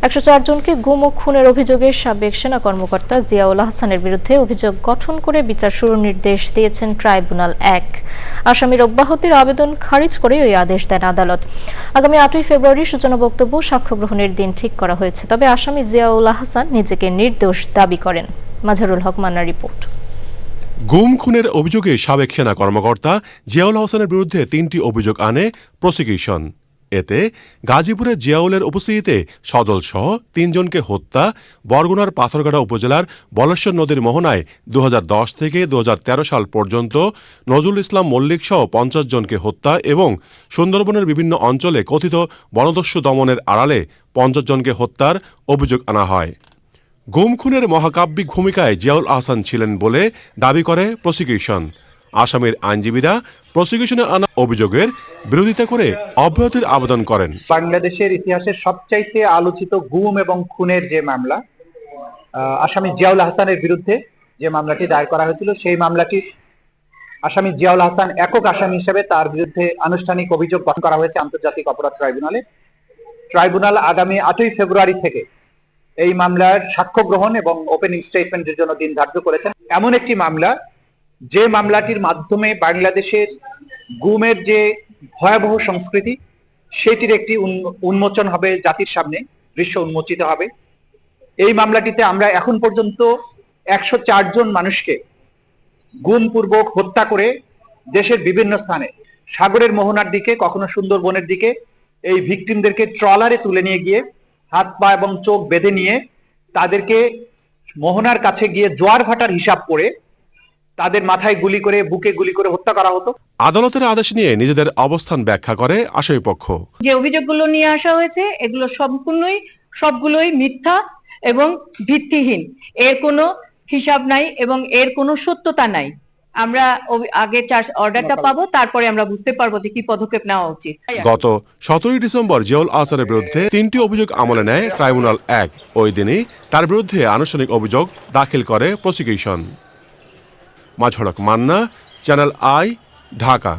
104 জনকে গুম ও খুনের অভিযোগে সাবেক সেনা কর্মকর্তা জিয়াউল আহসানের বিরুদ্ধে অভিযোগ গঠন করে বিচার শুরুর নির্দেশ দিয়েছেন ট্রাইব্যুনাল 1। আসামির অব্যাহতির আবেদন খারিজ করে ওই আদেশ দেন আদালত। আগামী 8ই ফেব্রুয়ারি সূচনা বক্তব্য সাক্ষ্য গ্রহণের দিন ঠিক করা হয়েছে। তবে আসামি জিয়াউল আহসান নিজেকে নির্দোষ দাবি করেন। মাজহারুল হক মান্নার রিপোর্ট। গুম খুনের অভিযোগে সাবেক সেনা কর্মকর্তা জিয়াউল আহসানের বিরুদ্ধে 3টি অভিযোগ আনে প্রসিকিউশন। এতে গাজীপুরে জিয়াউলের উপস্থিতিতে সজল সহ 3 জনকে হত্যা, বরগুনার পাথরঘাটা উপজেলার বলেশ্বর নদীর মোহনায় 2010 থেকে 2013 সাল পর্যন্ত নজরুল ইসলাম মল্লিক সহ 50 জনকে হত্যা এবং সুন্দরবনের বিভিন্ন অঞ্চলে কথিত বনদস্যু দমনের আড়ালে 50 জনকে হত্যার অভিযোগ আনা হয়। গুম খুনের মহাকাব্যিক ভূমিকায় জিয়াউল আহসান ছিলেন বলে দাবি করে প্রসিকিউশন। আসামির আইনজীবীরা প্রসিকিউশনে আনা অভিযোগের বিরোধিতা করে অব্যাহতির আবেদন করেন। বাংলাদেশের ইতিহাসের সবচাইতে আলোচিত গুম এবং খুনের যে মামলা, আসামি জিয়াউল আহসানের বিরুদ্ধে যে মামলাটি দায়ের করা হয়েছিল, সেই মামলাটি আসামি জিয়াউল আহসান একক আসামি হিসেবে তার বিরুদ্ধে আনুষ্ঠানিক অভিযোগ গঠন করা হয়েছে আন্তর্জাতিক অপরাধ ট্রাইব্যুনালে। ট্রাইব্যুনাল আগামী 8ই ফেব্রুয়ারি থেকে এই মামলার সাক্ষ্য গ্রহণ এবং ওপেনিং স্টেটমেন্টের জন্য দিন ধার্য করেছেন। এমন একটি মামলা, যে মামলাটির মাধ্যমে বাংলাদেশের গুমের যে ভয়াবহ সংস্কৃতি, সেটির একটি উন্মোচন হবে, জাতির সামনে দৃশ্য উন্মোচিত হবে। এই মামলাটিতে আমরা এখন পর্যন্ত 104 জন মানুষকে গুমপূর্বক হত্যা করে দেশের বিভিন্ন স্থানে, সাগরের মোহনার দিকে, কখনো সুন্দরবনের দিকে, এই ভিকটিমদেরকে ট্রলারে তুলে নিয়ে গিয়ে হাত পা এবং চোখ বেঁধে নিয়ে তাদেরকে মোহনার কাছে গিয়ে জোয়ার ভাটার হিসাব করে তাদের মাথায় গুলি করে, বুকে গুলি করে হত্যা করা হতো। আদালতের আদেশ নিয়ে নিজেদের অবস্থান ব্যাখ্যা করে আসামিপক্ষ। যে অভিযোগগুলো নিয়ে আসা হয়েছে, এগুলো সবগুলোই মিথ্যা এবং ভিত্তিহীন। এর কোনো হিসাব নাই এবং এর কোনো সত্যতা নাই। আমরা আগে অর্ডারটা পাবো, তারপরে আমরা বুঝতে পারবো যে কি পদক্ষেপ নেওয়া উচিত। গত 17 ডিসেম্বর জিয়াউল আহসানের বিরুদ্ধে 3টি অভিযোগ আমলে নেয় ট্রাইব্যুনাল 1। ওই দিনই তার বিরুদ্ধে আনুষ্ঠানিক অভিযোগ দাখিল করে প্রসিকিউশন। Mazharul Haque Manna, channel I, Dhaka.